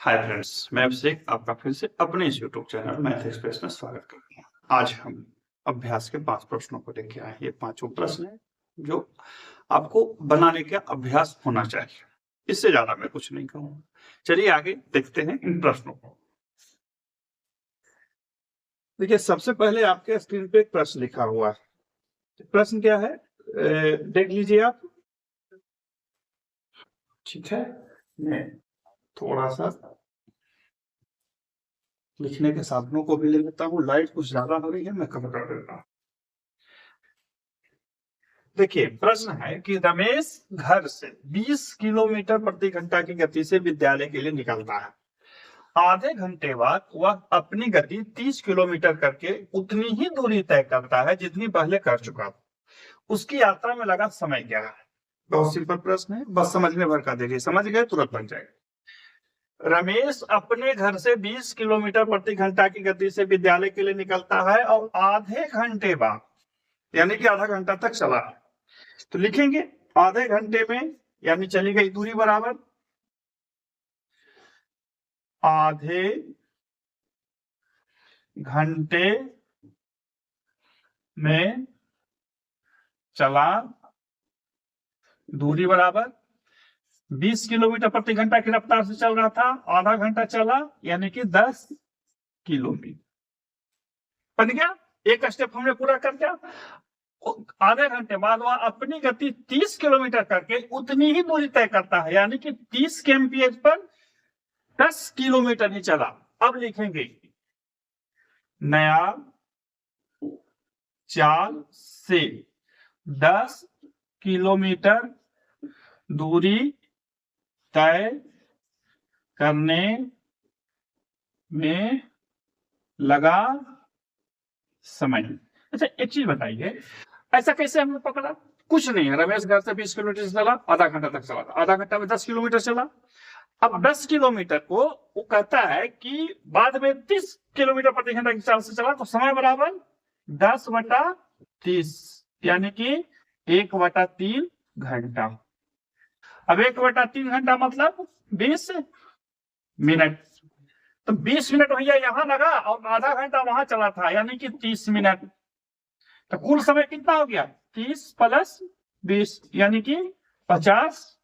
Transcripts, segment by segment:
Hi friends, मैं अभिषेक आपका फिर से अपने इस यूट्यूब चैनल मैथ एक्सप्रेस में स्वागत करता हूँ। आज हम अभ्यास के 5 प्रश्नों को लेके आए हैं। ये 5 प्रश्न है जो आपको बनाने का अभ्यास होना चाहिए। इससे ज्यादा मैं कुछ नहीं कहूँगा। चलिए आगे देखते हैं इन प्रश्नों को। देखिए, सबसे पहले आपके स्क्रीन पे एक प्रश्न लिखा हुआ है। प्रश्न क्या है देख लीजिए आप। ठीक है, मैं थोड़ा सा लिखने के साधनों को भी ले लेता हूँ। लाइट कुछ ज्यादा हो रही है, मैं कम कर देता हूँ। देखिए, प्रश्न है कि रमेश घर से 20 किलोमीटर प्रति घंटा की गति से विद्यालय के लिए निकलता है। आधे घंटे बाद वह अपनी गति 30 किलोमीटर करके उतनी ही दूरी तय करता है जितनी पहले कर चुका था। उसकी यात्रा में लगा समय क्या है? बहुत सिंपल प्रश्न है, बस समझने भर का देखिए, समझ गए तुरंत बन जाएगा। रमेश अपने घर से 20 किलोमीटर प्रति घंटा की गति से विद्यालय के लिए निकलता है और आधे घंटे बाद, यानी कि आधा घंटा तक चला है। तो लिखेंगे आधे घंटे में, यानी चली गई दूरी बराबर आधे घंटे में चला दूरी बराबर 20 किलोमीटर प्रति घंटा की रफ्तार से चल रहा था, आधा घंटा चला यानी कि 10 किलोमीटर बन गया। एक स्टेप हमने पूरा कर दिया। आधे घंटे बाद वह अपनी गति 30 किलोमीटर करके उतनी ही दूरी तय करता है, यानी कि 30 kmph पर 10 किलोमीटर ही चला। अब लिखेंगे नया चाल से 10 किलोमीटर दूरी तय करने में लगा समय। अच्छा, एक चीज बताइए, ऐसा कैसे हमने पकड़ा? कुछ नहीं है, रमेश घर से 20 किलोमीटर चला, आधा घंटा तक चला, आधा घंटा में 10 किलोमीटर चला। अब 10 किलोमीटर को वो कहता है कि बाद में 30 किलोमीटर प्रति घंटा की चाल से चला, तो समय बराबर 10/30, यानी कि 1/3 घंटा। अब 1/3 घंटा मतलब 20 मिनट। तो 20 मिनट भैया यहां लगा और आधा घंटा वहां चला था, यानी कि 30 मिनट। तो कुल समय कितना हो गया? 30 + 20 यानी कि 50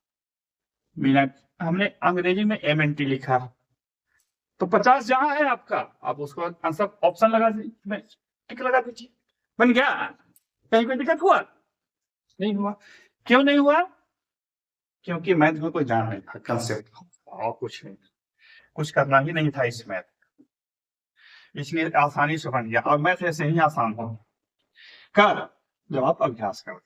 मिनट। हमने अंग्रेजी में MNT लिखा, तो 50 जहां है आपका, आप उसको आंसर ऑप्शन लगा दीजिए, टिक लगा दीजिए, बन गया। कहीं कोई दिक्कत हुआ? नहीं हुआ। क्यों नहीं हुआ? क्योंकि मैथ में कोई जान नहीं था, कंसेप्ट और कुछ नहीं, कुछ करना ही नहीं था इस मैथ, इसलिए आसानी से बन गया। और मैथ ऐसे ही आसान हो कर जब आप अभ्यास करते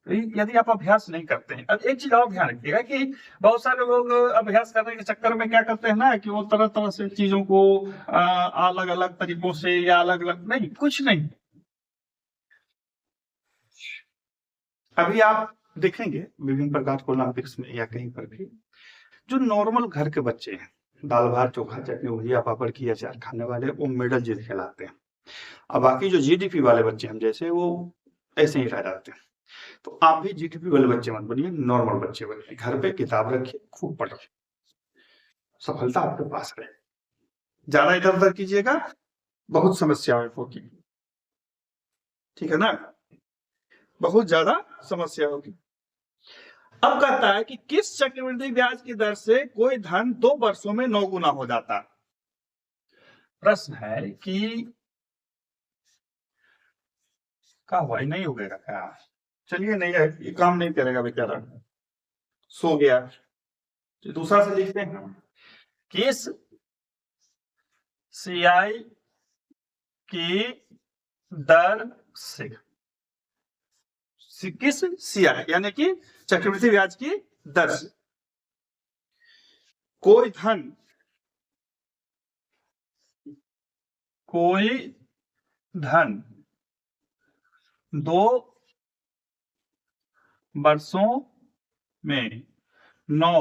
हैं। यदि आप अभ्यास नहीं करते हैं, अब एक चीज और ध्यान रखिएगा कि बहुत सारे लोग अभ्यास करने के चक्कर में क्या करते हैं ना, कि वो तरह तरह से चीजों को अलग अलग तरीकों से या अलग अलग, नहीं, कुछ नहीं। अभी आप देखेंगे विभिन्न प्रकार के ओलंपिक्स में या कहीं पर भी, जो नॉर्मल घर के बच्चे हैं, दाल भात चोखा चटनी भुजिया पापड़ की अचार खाने वाले, वो मेडल जीत के लाते हैं। अब बाकी जो GDP वाले बच्चे हम जैसे, वो ऐसे ही रह जाते हैं। तो आप भी GDP वाले बच्चे मत बनिए, नॉर्मल बच्चे बनिए। घर पे किताब रखिए, खूब पढ़िए, सफलता आपके पास रहे। ज्यादा इधर उधर कीजिएगा, बहुत समस्याएं होगी, ठीक है ना, बहुत ज्यादा समस्या होगी। अब कहता है कि किस चक्रवृद्धि ब्याज की दर से कोई धन 2 वर्षों में 9 गुना हो जाता। प्रश्न है कि क्या हुआ, नहीं हो गया क्या? चलिए, नहीं है, ये काम नहीं करेगा बेचारा, सो गया। तो दूसरा से लिखते हैं, किस CI की दर से, किस CI यानी कि चक्रवृद्धि ब्याज की दर से कोई धन 2 वर्षों में 9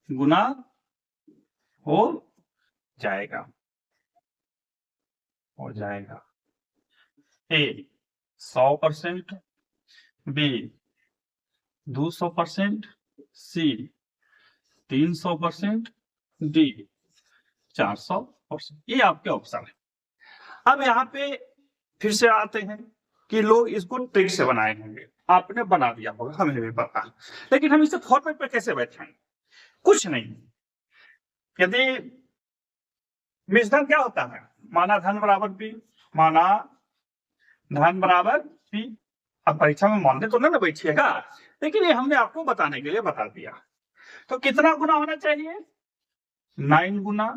गुना हो जाएगा, A 100%, B 200%, C 300%, डी 400%। ये आपके ऑप्शन है। अब यहाँ पे फिर से आते हैं कि लोग इसको ट्रिक से बनाए होंगे, आपने बना दिया होगा, हमें भी पता, लेकिन हम इसे फॉर्मेट पे कैसे बैठाएं? कुछ नहीं, यदि मिश्रण क्या होता है, माना धन बराबर पी, माना धन बराबर पी। अब परीक्षा में मानते तो ना बैठिएगा, लेकिन ये हमने आपको बताने के लिए बता दिया। तो कितना गुना होना चाहिए? 9 गुना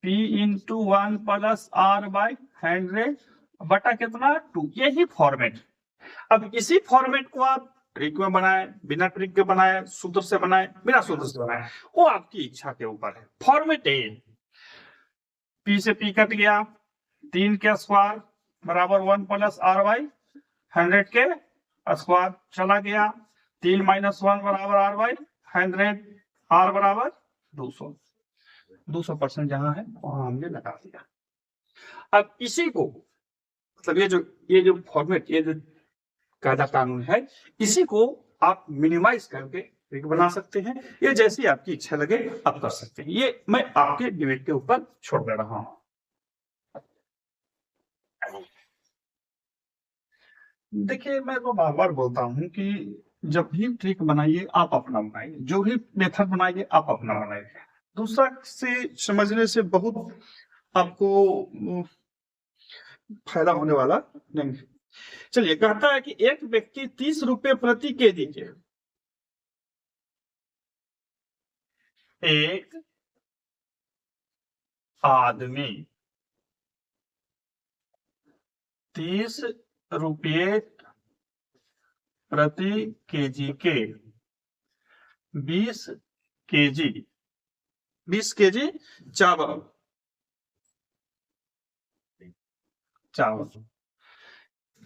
P into 1 plus R by 100 बटा कितना 2। यही फॉर्मेट। अब इसी फॉर्मेट को आप ट्रिक में बनाए, बिना ट्रिक के बनाए, सूत्र से बनाए, बिना सूत्र से बनाए, वो आपकी इच्छा के ऊपर है। फॉर्मेट ए, P से P कट गया, 3 के स्क्वायर बराबर 1 प्लस R बाई 100 के स्क्वायर चला गया, 3 माइनस 1 बराबर R बाई 100, R बराबर 200। 200% जहां है वहां हमने लगा दिया। अब इसी को, मतलब ये जो फॉर्मेट, ये जो कायदा कानून है, इसी को आप मिनिमाइज करके ट्रिक बना सकते हैं। ये जैसी आपकी इच्छा लगे आप कर सकते हैं। ये मैं आपके डिबेट के ऊपर छोड़ दे रहा हूं। देखिए, मैं तो बार बार बोलता हूं कि जब भी ट्रिक बनाइए आप अपना बनाइए, जो भी मेथड बनाइए आप अपना बनाइए। दूसरा से समझने से बहुत आपको फायदा होने वाला नहीं। चलिए, कहता है कि एक व्यक्ति 30 रुपए प्रति केजी के, एक आदमी 30 रुपये प्रति केजी के 20 केजी चावल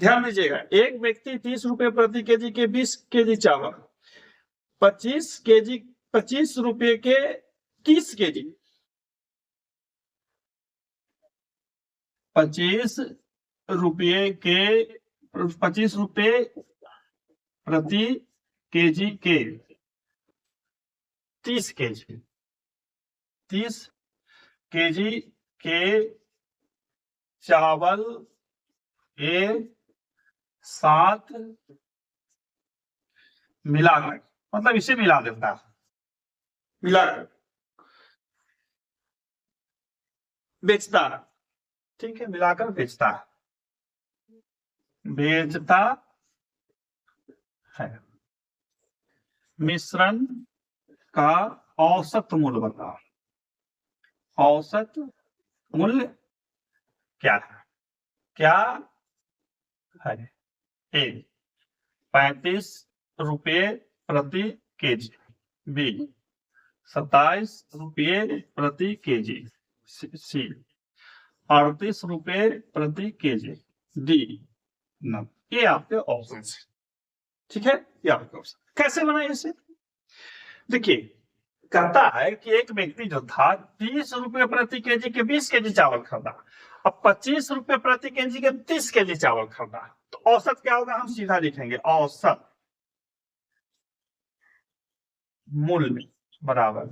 ध्यान दीजिएगा, एक व्यक्ति 30 रुपए प्रति केजी के 20 केजी चावल, 25 रुपए के 30 केजी, 25 रुपये प्रति केजी के 30 केजी के चावल के साथ मिलाकर, मतलब इसे मिला देता है, मिलाकर बेचता है। ठीक है, मिलाकर बेचता है। मिश्रण का औसत मूल्य बताओ। औसत मूल्य क्या है? ए 35 रुपये प्रति केजी, बी 27 रुपये प्रति केजी, सी 38 रुपये प्रति केजी, डी 9। ये आपके ऑप्शन है। ठीक है, ये आपके ऑप्शन। कैसे बनाए इसे? देखिए, कहता है कि एक व्यक्ति जो था 30 रुपये प्रति केजी के 20 केजी चावल खरीदा, अब 25 रुपये प्रति केजी के 30 केजी चावल खरीदा, तो औसत क्या होगा? हम सीधा लिखेंगे औसत मूल्य बराबर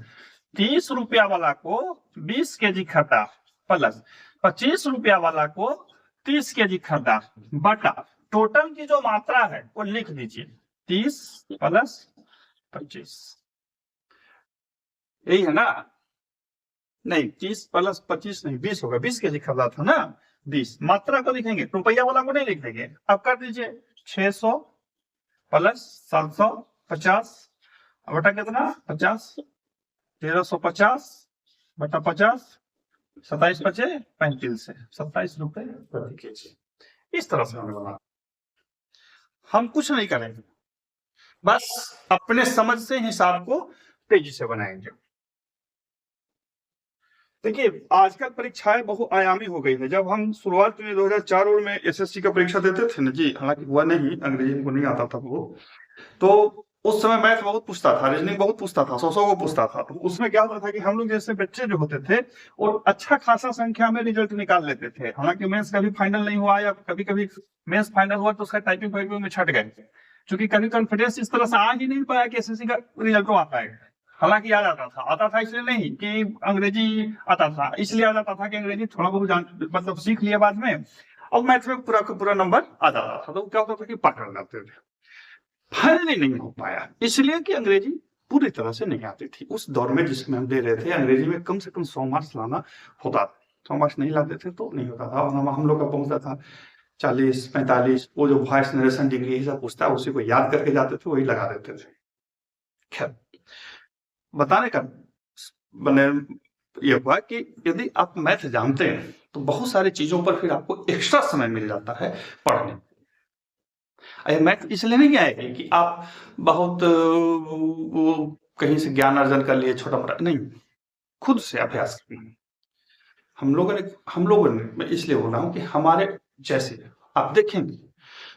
30 रुपया वाला को 20 केजी खरीदा प्लस 25 रुपया वाला को 30 केजी खरीदा बटा टोटल की जो मात्रा है वो लिख दीजिए, 30 प्लस 25। यही है ना? नहीं, 30 प्लस 25 नहीं, 20 होगा। 20 केजी खरीदा था ना, 20। मात्रा को लिखेंगे, रुपया वाला को नहीं लिख देंगे। अब कर दीजिए 600 प्लस 750 बटा कितना 50, 1350 बटा 50, 27 बचे 35 से 27 रुपए प्रति केजी। इस तरह से हमें बना, हम कुछ नहीं करेंगे, बस अपने समझ से हिसाब को तेजी से बनाएंगे। देखिए, आजकल परीक्षाएं बहुआयामी हो गई है। जब हम शुरुआत में 2004 में एसएससी का परीक्षा देते थे ना जी, हालांकि हुआ नहीं, अंग्रेजी को नहीं आता था वो, तो उस समय मैथ बहुत पूछता था, रीजनिंग बहुत पूछता था, 100 को पूछता था। तो उसमें क्या होता था कि हम लोग जैसे बच्चे जो होते थे और अच्छा खासा संख्या में रिजल्ट निकाल लेते थे। हालांकि मेंस कभी फाइनल नहीं हुआ, या कभी कभी मेंस फाइनल हुआ तो उसका टाइपिंग में छट गए, क्योंकि कभी कॉन्फिडेंस इस तरह से आ ही नहीं पाया कि एसएससी का रिजल्ट आ पाएगा। हालांकि याद आता था इसलिए नहीं कि अंग्रेजी आता था, इसलिए आ जाता था कि अंग्रेजी थोड़ा बहुत मतलब सीख लिया बाद में, और मैथ में पूरा का पूरा नंबर आ जाता था। तो क्या होता था कि पकड़ जाते थे। फाइनली नहीं हो पाया इसलिए कि अंग्रेजी पूरी तरह से नहीं आती थी। उस दौर में जिसमें हम दे रहे थे अंग्रेजी में कम से कम 100 मार्क्स लाना होता था। 100 मार्क्स नहीं लाते थे तो नहीं होता था। और हम लोग का पहुंचता था 40-45। वो जो वॉइस नरेशन डिग्री सब पूछता है उसी को याद करके जाते थे, वही लगा देते थे। खैर, बताने का मैंने ये हुआ कि यदि आप मैथ जानते हैं तो बहुत सारी चीजों पर फिर आपको एक्स्ट्रा समय मिल जाता है पढ़ने। मैथ इसलिए नहीं आएगी कि आप बहुत वो कहीं से ज्ञान अर्जन कर लिए छोटा मोटा, नहीं, खुद से अभ्यास करना। हम लोगों ने मैं इसलिए बोल रहा हूँ कि हमारे जैसे आप देखेंगे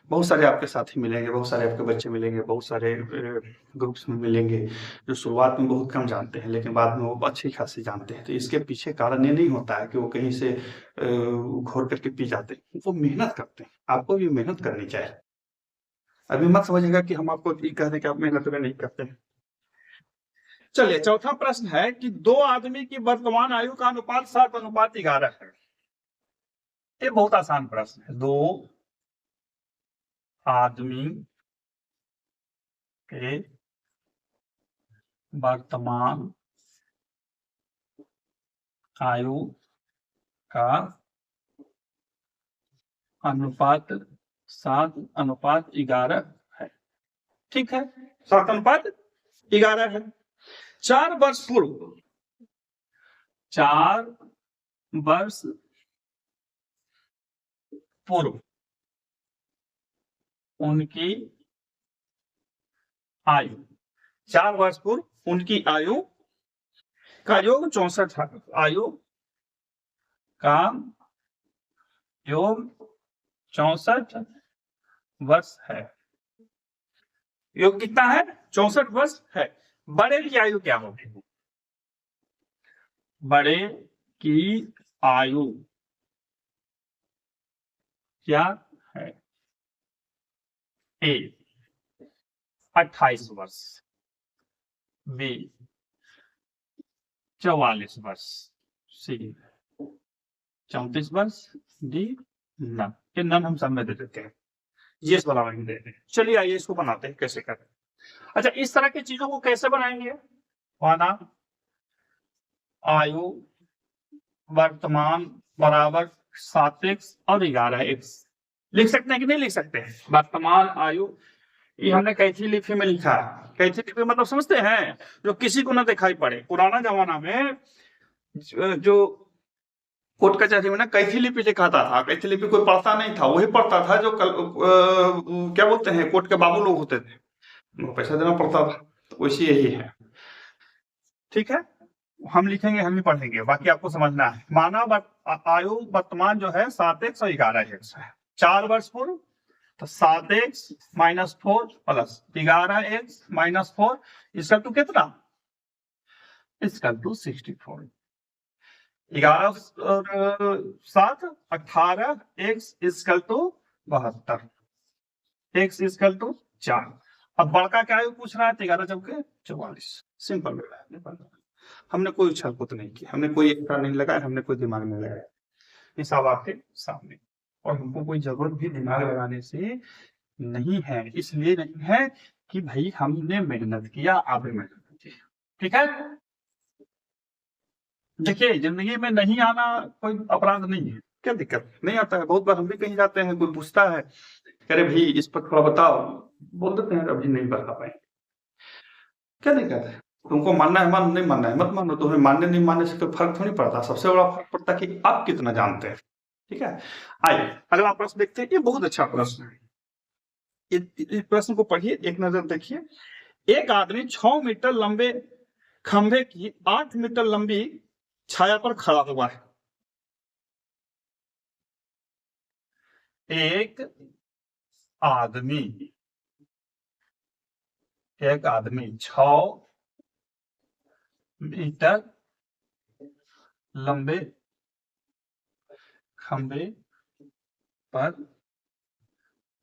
बहुत सारे आपके साथी मिलेंगे, बहुत सारे आपके बच्चे मिलेंगे, बहुत सारे ग्रुप्स में मिलेंगे जो शुरुआत में बहुत कम जानते हैं लेकिन बाद में वो अच्छी खासी जानते हैं। तो इसके पीछे कारण ये नहीं होता है कि वो कहीं से घोर करके पी जाते हैं, वो मेहनत करते हैं। आपको भी मेहनत करनी चाहिए। अभी मत समझिएगा कि हम आपको कह रहे हैं कि आप मेहनत नहीं करते हैं। चलिए, चौथा प्रश्न है कि दो आदमी की वर्तमान आयु का अनुपात 7:11 है। ये बहुत आसान प्रश्न है। दो आदमी के वर्तमान आयु का अनुपात 7:11 है। ठीक है, 7:11 है। 4 वर्ष पूर्व 4 वर्ष पूर्व उनकी आयु 4 वर्ष पूर्व उनकी आयु का योग 64 है। आयु का योग 64 वर्ष है। योग कितना है? 64 वर्ष है। बड़े की आयु क्या होगी? बड़े की आयु क्या है? ए 28 वर्ष, बी 44 वर्ष, सी 34 वर्ष, डी नन। ये नन हम सब में दे देते हैं, ये वाला नहीं दे देते। चलिए आइए इसको बनाते हैं, कैसे करें। अच्छा, इस तरह की चीजों को कैसे बनाएंगे? माना आयु वर्तमान बराबर 7x और 11x। लिख सकते हैं कि नहीं लिख सकते हैं? वर्तमान आयु, ये हमने कैथी लिपि में लिखा है। कैथी लिपि मतलब समझते हैं? जो किसी को ना दिखाई पड़े। पुराना जमाना में जो कोर्ट कचहरी में ना कैथी लिपि लिखाता था। कैथी लिपि कोई पढ़ता नहीं था, वही पढ़ता था जो क्या बोलते हैं, कोर्ट के बाबू लोग होते थे, उनको पैसा देना पड़ता था। तो वैसे यही है। ठीक है, हम लिखेंगे, हम ही पढ़ेंगे, बाकी आपको समझना है। मानव आयु वर्तमान जो है 7x और 11x है। 4 वर्ष पूर्व तो 7x - 4 प्लस 11x - 4 इसका टू कितना? इसका टू 64। 11 और 7 18, x equal to 72, x equal to 4। अब बड़का क्या आयु पूछ रहा है? 11 चौके 44। सिंपल है। हमने कोई उछल-कूद नहीं की, हमने कोई एक्स्ट्रा नहीं लगाया, हमने कोई दिमाग नहीं लगाया। हिसाब आपके सामने। और हमको कोई जरूरत भी दिमाग लगाने से नहीं है। इसलिए नहीं है कि भाई हमने मेहनत किया, आप भी मेहनत कीजिए। ठीक है, देखिए जिंदगी में नहीं आना कोई अपराध नहीं है। क्या दिक्कत? नहीं आता है। बहुत बार हम भी कहीं जाते हैं, कोई पूछता है, अरे भाई इस पर थोड़ा बताओ, बोल देते हैं अभी नहीं बता पाए। क्या दिक्कत है? तुमको मानना है मानो, नहीं मानना है मत मानो। तुम्हें मानने नहीं मानने से कोई फर्क थोड़ी पड़ता। सबसे बड़ा फर्क पड़ता है कि आप कितना जानते हैं। ठीक है, आइए अगला प्रश्न देखते हैं। ये बहुत अच्छा प्रश्न है। इस प्रश्न को पढ़िए, एक नजर देखिए। एक आदमी 6 मीटर लंबे खंभे की 8 मीटर लंबी छाया पर खड़ा हुआ है। एक आदमी 6 मीटर लंबे खंभे पर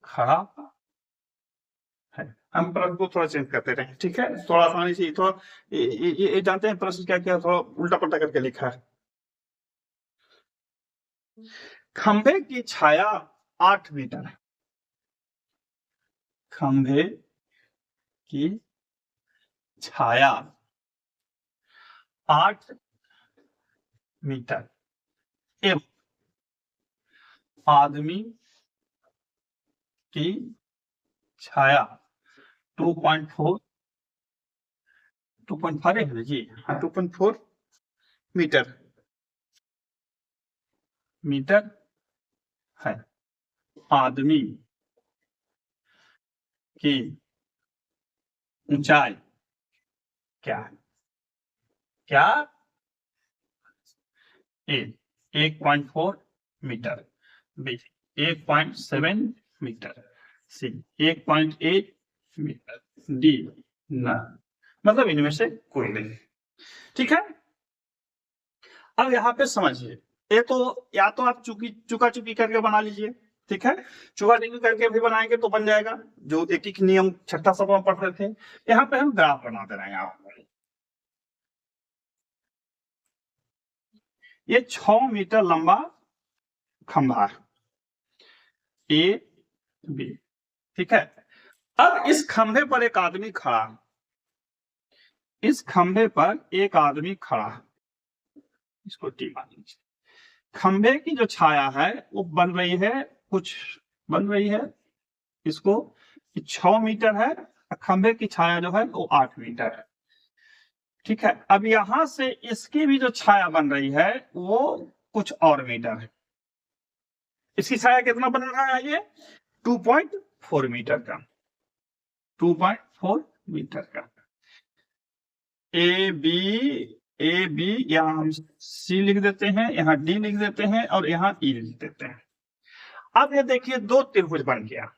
खड़ा है। हम प्रश्न को थोड़ा चेंज करते रहे, ठीक है, थोड़ा आसानी से, थोड़ा ये जानते हैं प्रश्न क्या क्या थोड़ा उल्टा पलटा करके लिखा है। खंभे की छाया 8 मीटर है। खंभे की छाया 8 मीटर एवं आदमी की छाया 2.5 है जी, हाँ 2.4 मीटर है। आदमी की ऊंचाई क्या है? क्या? 1.4 मीटर, बी 1.7 मीटर, सी 1.8 मीटर, डी ना, मतलब इनमें से कोई नहीं, ठीक है। अब यहाँ पे समझिए, ये तो या तो आप चुका चुकी करके बना लीजिए, ठीक है, चुका चुकी करके भी बनाएंगे तो बन जाएगा, जो एक नियम छठा सप्ताह में पढ़ रहे थे। यहाँ पे हम ग्राफ बना दे रहे हैं आपको। ये 6 मीटर लंबा खंभा है, ए बी, ठीक है। अब इस खंभे पर एक आदमी खड़ा है, इस खंभे पर एक आदमी खड़ा है, इसको टी मान लीजिए। खंभे की जो छाया है वो बन रही है, कुछ बन रही है, इसको 6 मीटर है, खंभे की छाया जो है वो 8 मीटर है, ठीक है। अब यहां से इसकी भी जो छाया बन रही है वो कुछ और मीटर है। इसकी छाया कितना बन रहा है? ये 2.4 मीटर का, 2.4 मीटर का। ए बी यहाँ हम सी लिख देते हैं, यहाँ डी लिख देते हैं और यहाँ ई लिख देते हैं। अब ये देखिए दो त्रिभुज बन गया,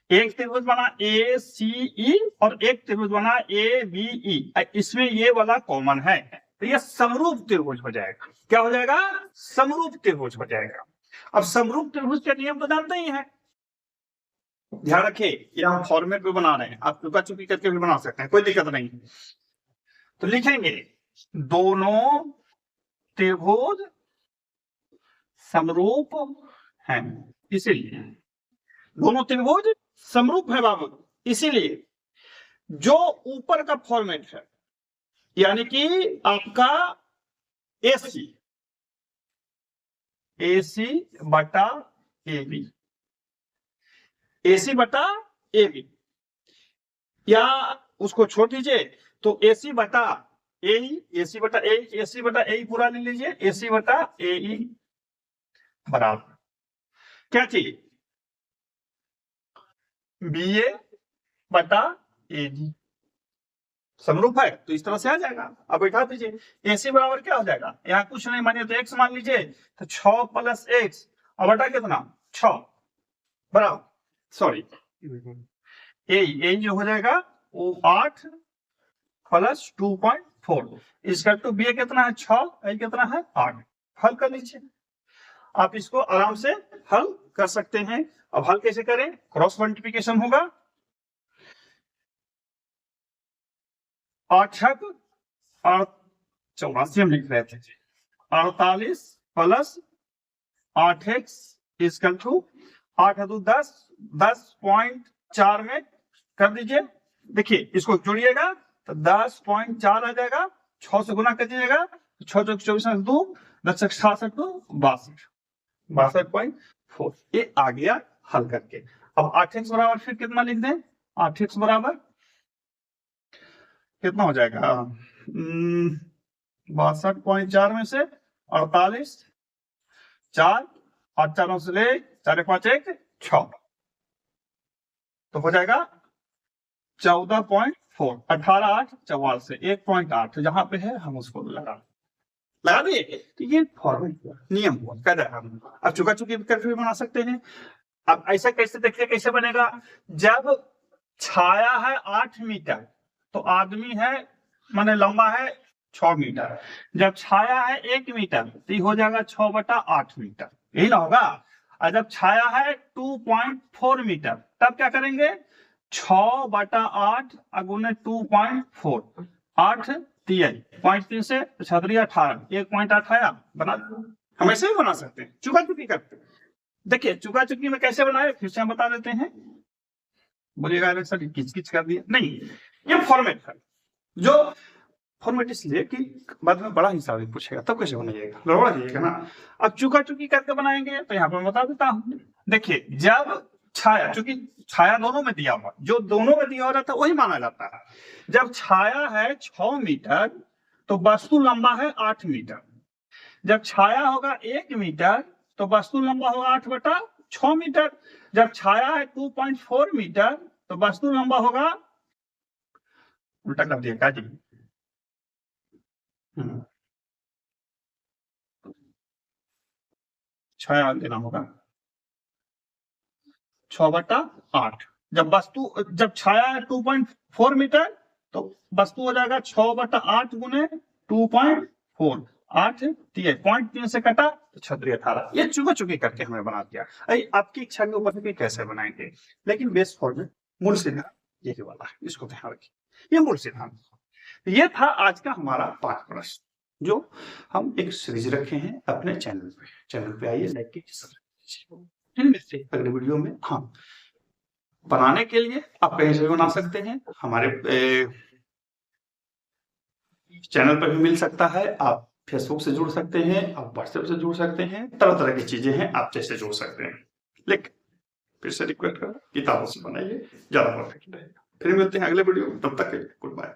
एक त्रिभुज बना ए सी ई और एक त्रिभुज बना ए बी ई, इसमें ये वाला कॉमन है, तो ये समरूप त्रिभुज हो जाएगा। क्या हो जाएगा? समरूप त्रिभुज हो जाएगा। अब समरूप त्रिभुज के नियम तो जानते ही हैं, ध्यान रखिए, ये हम फॉर्मेट में बना रहे हैं, आप चुका चुकी करके भी बना सकते हैं, कोई दिक्कत नहीं। तो लिखेंगे दोनों त्रिभुज समरूप हैं, इसीलिए दोनों त्रिभुज समरूप है बाबू, इसीलिए जो ऊपर का फॉर्मेट है यानी कि आपका एसी बटा एबी, एसी बटा एबी, या उसको छोड़ दीजिए तो एसी बटा एई, एसी बटा ए, एसी बटा ए पूरा ले लीजिए, एसी बटा ए बराबर क्या चीज? बी ए बटा ए जी, समरूप है तो इस तरह से आ जाएगा। अब बैठा दीजिए, एसी बराबर क्या हो जाएगा? यहाँ कुछ नहीं मानिए तो एक्स मान लीजिए, तो 6 प्लस एक्स और बटा कितना? 6 बराबर, सॉरी ए जो हो जाएगा वो 8 प्लस 2.4, इसका टू बी कितना है? 6, ए कितना है? 8। हल कर लीजिए, आप इसको आराम से हल कर सकते हैं। अब हल कैसे करें? क्रॉस मल्टीप्लिकेशन होगा, 8 और 84 हम लिख रहे थे, 48 प्लस 8x इसकल टू 8 2 10, 10.4 में कर दीजिए। देखिए इसको जोड़िएगा तो 10.4 आ जाएगा, 6 से गुना कर दीजिएगा, 6 चौक 24 2, 10 66 2, 62.4, ये आ गया हल करके। अब 8x बराबर फिर कितना लिख दें? 8x बराबर कितना हो जाएगा? 62.4 में से 48, 4 8 4 से ले 4 5 1 6, तो हो जाएगा 14.4, 18 8 44 से 1.8 जहां पे है हम उसको लगा दिए। तो ये फॉर्मूला नियम हुआ, कहते हैं हम। अब चुका चुकी करके भी बना सकते हैं। अब ऐसा कैसे देखिए कैसे बनेगा? जब छाया है 8 मीटर तो आदमी है माने लंबा है 6 मीटर, जब छाया है 1 मीटर तो ये हो जाएगा 6 बटा 8 मीटर, यही ना होगा। और जब छाया है 2.4 मीटर तब क्या करेंगे? 6/8 अगुने 2.4, 8 3 0.3 से 18, 1.8 आया, बना दो। हम ऐसे भी बना सकते हैं, चुका चुकी करते हैं। देखिए चुका चुकी में कैसे बनाए, फिर से हम बता देते हैं। बोलिएगा सर किच किच कर दिया, नहीं, ये फॉर्मेट है। जो फॉर्मेट इसलिए कि बाद में बड़ा हिसाब पूछेगा, तब कैसे बनाइएगा, गड़बड़ा जाइएगा ना। अब चुका चुकी करके बनाएंगे तो यहाँ पर बता देता हूँ। देखिए जब छाया, चूंकि छाया दोनों में दिया हुआ, जो दोनों में दिया हुआ था वही माना जाता है। जब छाया है 6 मीटर तो वस्तु लंबा है 8 मीटर। जब छाया होगा 1 मीटर तो वस्तु लंबा होगा 8/6 मीटर। जब छाया है 2.4 मीटर तो वस्तु लंबा होगा, उल्टा कर दिया क्या जी, छाया देना होगा 6/8। जब छाया है 2.4 मीटर तो वस्तु हो जाएगा 6/8 गुने 2.4, 8 3 से कटा तो 18। ये चुका चुकी करके हमें बना दिया। आपकी इच्छा के ऊपर भी कैसे बनाएंगे, लेकिन बेस फॉर्मेट मूल सिद्धांत यही वाला है, इसको ध्यान रखिए, ये मूल सिद्धांत। ये था आज का हमारा 5 प्रश्न जो हम एक सीरीज रखे हैं अपने चैनल पे आइए, लाइक कीजिए। अगले वीडियो में हाँ बनाने के लिए आप कहीं से भी बना सकते हैं, हमारे चैनल पर भी मिल सकता है, आप फेसबुक से जुड़ सकते हैं, आप व्हाट्सएप से जुड़ सकते हैं, तरह तरह की चीजें हैं, आप जैसे जुड़ सकते हैं। लेकिन फिर से रिक्वेस्ट कर, किताबों से बनाइए, ज्यादा परफेक्ट रहेगा। फिर मिलते हैं अगले वीडियो, तब तक गुड बाय।